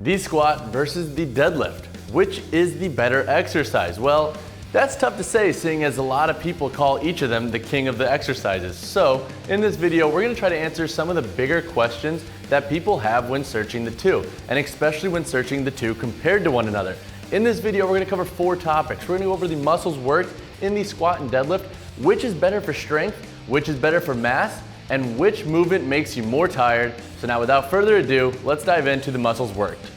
The squat versus the deadlift. Which is the better exercise? Well, that's tough to say, seeing as a lot of people call each of them the king of the exercises. So in this video, we're gonna try to answer some of the bigger questions that people have when searching the two, and especially when searching the two compared to one another. In this video, we're gonna cover 4 topics. We're gonna go over the muscles worked in the squat and deadlift, which is better for strength, which is better for mass, and which movement makes you more tired. So now without further ado, let's dive into the muscles worked.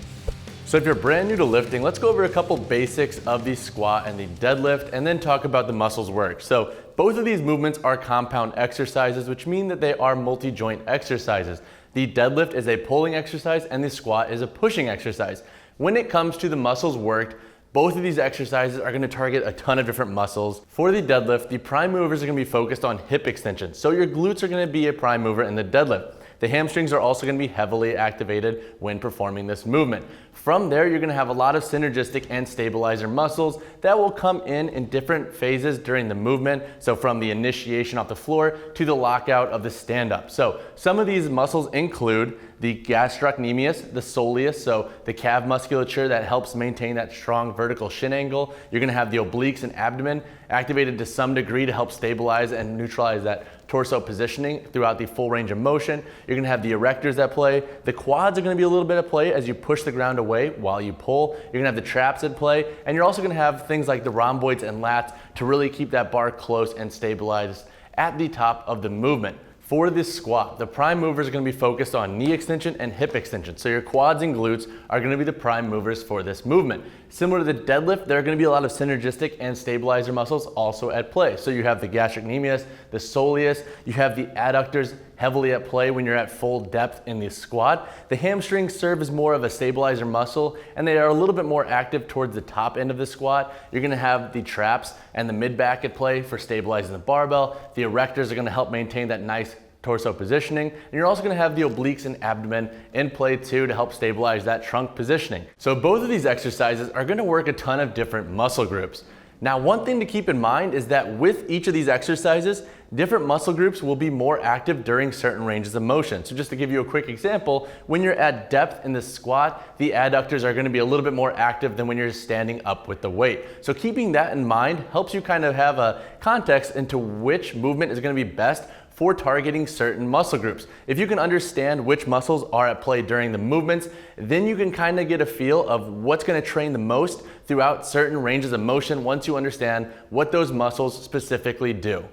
So if you're brand new to lifting, let's go over a couple basics of the squat and the deadlift and then talk about the muscles worked. So both of these movements are compound exercises, which mean that they are multi-joint exercises. The deadlift is a pulling exercise and the squat is a pushing exercise. When it comes to the muscles worked, both of these exercises are gonna target a ton of different muscles. For the deadlift, the prime movers are gonna be focused on hip extension. So your glutes are gonna be a prime mover in the deadlift. The hamstrings are also gonna be heavily activated when performing this movement. From there, you're gonna have a lot of synergistic and stabilizer muscles that will come in different phases during the movement. So from the initiation off the floor to the lockout of the stand-up. So some of these muscles include the gastrocnemius, the soleus, so the calf musculature that helps maintain that strong vertical shin angle. You're gonna have the obliques and abdomen activated to some degree to help stabilize and neutralize that torso positioning throughout the full range of motion. You're gonna have the erectors at play. The quads are gonna be a little bit at play as you push the ground away while you pull. You're gonna have the traps at play, and you're also gonna have things like the rhomboids and lats to really keep that bar close and stabilized at the top of the movement. For this squat, the prime movers are gonna be focused on knee extension and hip extension. So your quads and glutes are gonna be the prime movers for this movement. Similar to the deadlift, there are gonna be a lot of synergistic and stabilizer muscles also at play. So you have the gastrocnemius, the soleus, you have the adductors heavily at play when you're at full depth in the squat. The hamstrings serve as more of a stabilizer muscle, and they are a little bit more active towards the top end of the squat. You're gonna have the traps and the mid-back at play for stabilizing the barbell. The erectors are gonna help maintain that nice torso positioning, and you're also gonna have the obliques and abdomen in play too to help stabilize that trunk positioning. So both of these exercises are gonna work a ton of different muscle groups. Now, one thing to keep in mind is that with each of these exercises, different muscle groups will be more active during certain ranges of motion. So just to give you a quick example, when you're at depth in the squat, the adductors are gonna be a little bit more active than when you're standing up with the weight. So keeping that in mind helps you kind of have a context into which movement is gonna be best for targeting certain muscle groups. If you can understand which muscles are at play during the movements, then you can kind of get a feel of what's gonna train the most throughout certain ranges of motion once you understand what those muscles specifically do.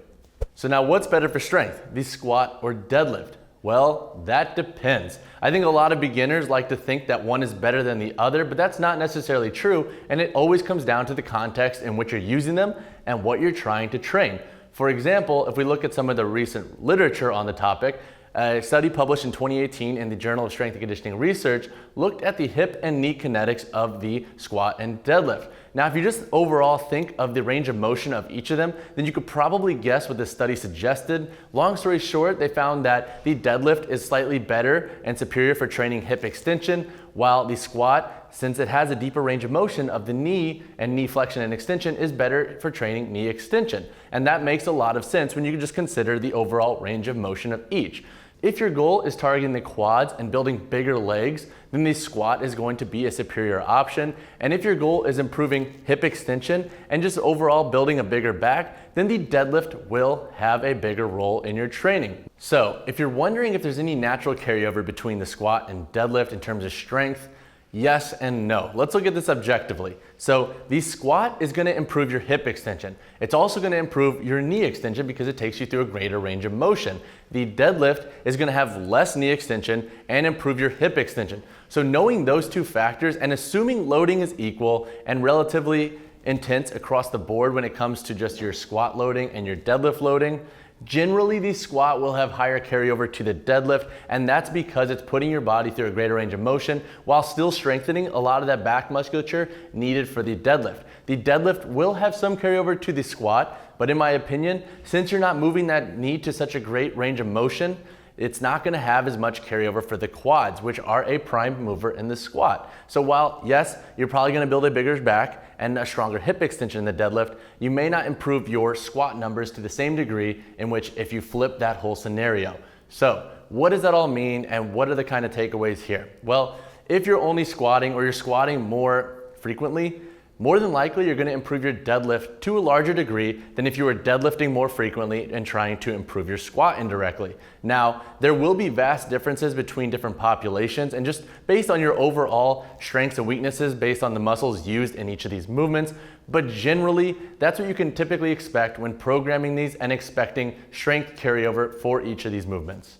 So now what's better for strength, the squat or deadlift? Well, that depends. I think a lot of beginners like to think that one is better than the other, but that's not necessarily true, and it always comes down to the context in which you're using them and what you're trying to train. For example, if we look at some of the recent literature on the topic, a study published in 2018 in the Journal of Strength and Conditioning Research looked at the hip and knee kinetics of the squat and deadlift. Now, if you just overall think of the range of motion of each of them, then you could probably guess what this study suggested. Long story short, they found that the deadlift is slightly better and superior for training hip extension, while the squat, since it has a deeper range of motion of the knee and knee flexion and extension, is better for training knee extension. And that makes a lot of sense when you just consider the overall range of motion of each. If your goal is targeting the quads and building bigger legs, then the squat is going to be a superior option. And if your goal is improving hip extension and just overall building a bigger back, then the deadlift will have a bigger role in your training. So if you're wondering if there's any natural carryover between the squat and deadlift in terms of strength, yes and no. Let's look at this objectively. So the squat is gonna improve your hip extension. It's also gonna improve your knee extension because it takes you through a greater range of motion. The deadlift is gonna have less knee extension and improve your hip extension. So knowing those two factors and assuming loading is equal and relatively intense across the board when it comes to just your squat loading and your deadlift loading, generally the squat will have higher carryover to the deadlift, and that's because it's putting your body through a greater range of motion while still strengthening a lot of that back musculature needed for the deadlift. The deadlift will have some carryover to the squat, but in my opinion, since you're not moving that knee to such a great range of motion, it's not gonna have as much carryover for the quads, which are a prime mover in the squat. So while, yes, you're probably gonna build a bigger back and a stronger hip extension in the deadlift, you may not improve your squat numbers to the same degree in which if you flip that whole scenario. So what does that all mean and what are the kind of takeaways here? Well, if you're only squatting or you're squatting more frequently, more than likely you're going to improve your deadlift to a larger degree than if you were deadlifting more frequently and trying to improve your squat indirectly. Now, there will be vast differences between different populations, and just based on your overall strengths and weaknesses based on the muscles used in each of these movements, but generally that's what you can typically expect when programming these and expecting strength carryover for each of these movements.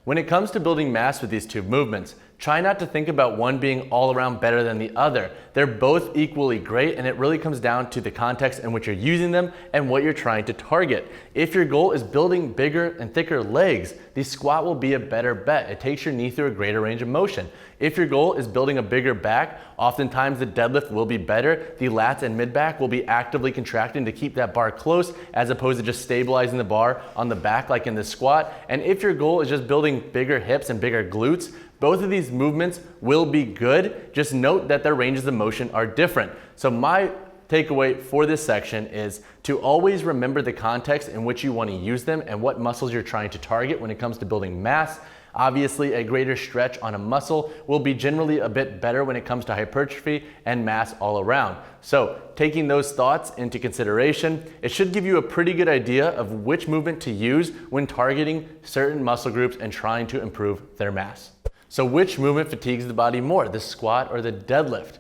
When it comes to building mass with these two movements, try not to think about one being all around better than the other. They're both equally great, and it really comes down to the context in which you're using them and what you're trying to target. If your goal is building bigger and thicker legs, the squat will be a better bet. It takes your knee through a greater range of motion. If your goal is building a bigger back, oftentimes the deadlift will be better. The lats and mid back will be actively contracting to keep that bar close as opposed to just stabilizing the bar on the back like in the squat. And if your goal is just building bigger hips and bigger glutes, both of these movements will be good. Just note that their ranges of motion are different. So my takeaway for this section is to always remember the context in which you want to use them and what muscles you're trying to target when it comes to building mass. Obviously, a greater stretch on a muscle will be generally a bit better when it comes to hypertrophy and mass all around. So taking those thoughts into consideration, it should give you a pretty good idea of which movement to use when targeting certain muscle groups and trying to improve their mass. So which movement fatigues the body more, the squat or the deadlift?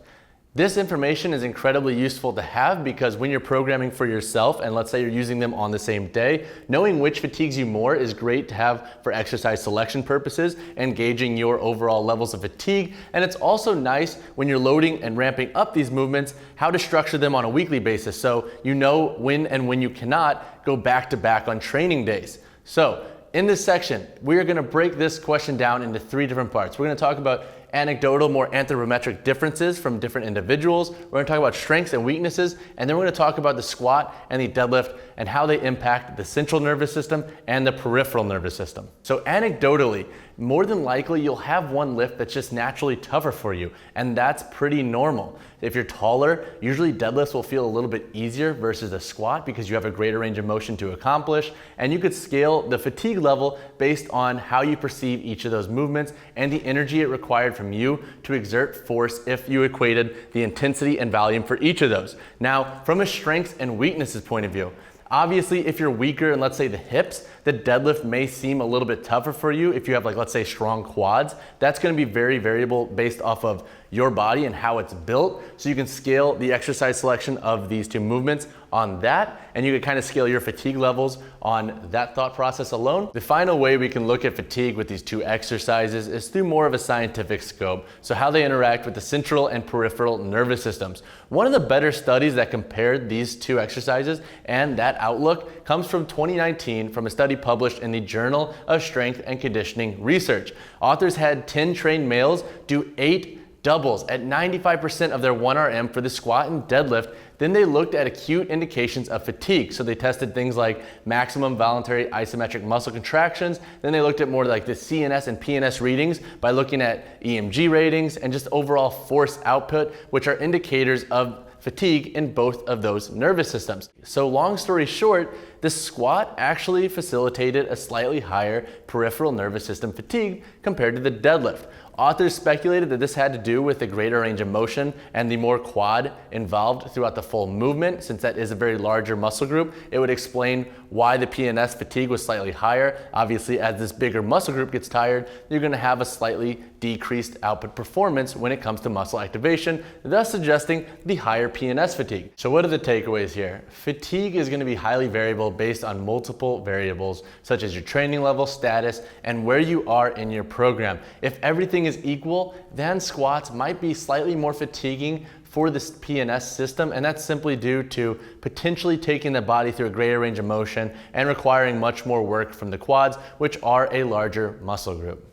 This information is incredibly useful to have because when you're programming for yourself, and let's say you're using them on the same day, knowing which fatigues you more is great to have for exercise selection purposes and gauging your overall levels of fatigue. And it's also nice when you're loading and ramping up these movements, how to structure them on a weekly basis so you know when and when you cannot go back to back on training days. So in this section, we are going to break this question down into 3 different parts. We're going to talk about anecdotal, more anthropometric differences from different individuals. We're going to talk about strengths and weaknesses, and then we're going to talk about the squat and the deadlift and how they impact the central nervous system and the peripheral nervous system. So anecdotally, more than likely you'll have one lift that's just naturally tougher for you, and that's pretty normal. If you're taller, usually deadlifts will feel a little bit easier versus a squat because you have a greater range of motion to accomplish, and you could scale the fatigue level based on how you perceive each of those movements and the energy it required from you to exert force if you equated the intensity and volume for each of those. Now, from a strengths and weaknesses point of view, obviously, if you're weaker in, let's say, the hips, the deadlift may seem a little bit tougher for you. If you have, like, let's say, strong quads, that's going to be very variable based off of your body and how it's built. So you can scale the exercise selection of these 2 movements on that, and you can kind of scale your fatigue levels on that thought process alone. The final way we can look at fatigue with these 2 exercises is through more of a scientific scope, so how they interact with the central and peripheral nervous systems. One of the better studies that compared these 2 exercises and that outlook comes from 2019 from a study published in the Journal of Strength and Conditioning Research. Authors had 10 trained males do 8 doubles at 95% of their 1RM for the squat and deadlift. Then they looked at acute indications of fatigue. So they tested things like maximum voluntary isometric muscle contractions. Then they looked at more like the CNS and PNS readings by looking at EMG ratings and just overall force output, which are indicators of fatigue in both of those nervous systems. So long story short, the squat actually facilitated a slightly higher peripheral nervous system fatigue compared to the deadlift. Authors speculated that this had to do with the greater range of motion and the more quad involved throughout the full movement. Since that is a very larger muscle group, it would explain why the PNS fatigue was slightly higher. Obviously, as this bigger muscle group gets tired, you're going to have a slightly decreased output performance when it comes to muscle activation, thus suggesting the higher PNS fatigue. So what are the takeaways here? Fatigue is going to be highly variable based on multiple variables, such as your training level, status, and where you are in your program. If everything is equal, then squats might be slightly more fatiguing for this PNS system, and that's simply due to potentially taking the body through a greater range of motion and requiring much more work from the quads, which are a larger muscle group.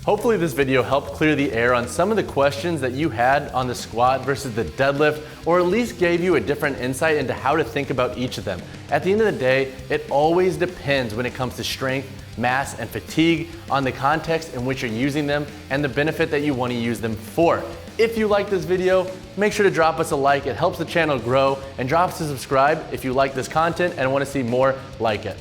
Hopefully this video helped clear the air on some of the questions that you had on the squat versus the deadlift, or at least gave you a different insight into how to think about each of them. At the end of the day, it always depends when it comes to strength, mass, and fatigue on the context in which you're using them and the benefit that you want to use them for. If you like this video, make sure to drop us a like. It helps the channel grow, and drop us a subscribe if you like this content and want to see more like it.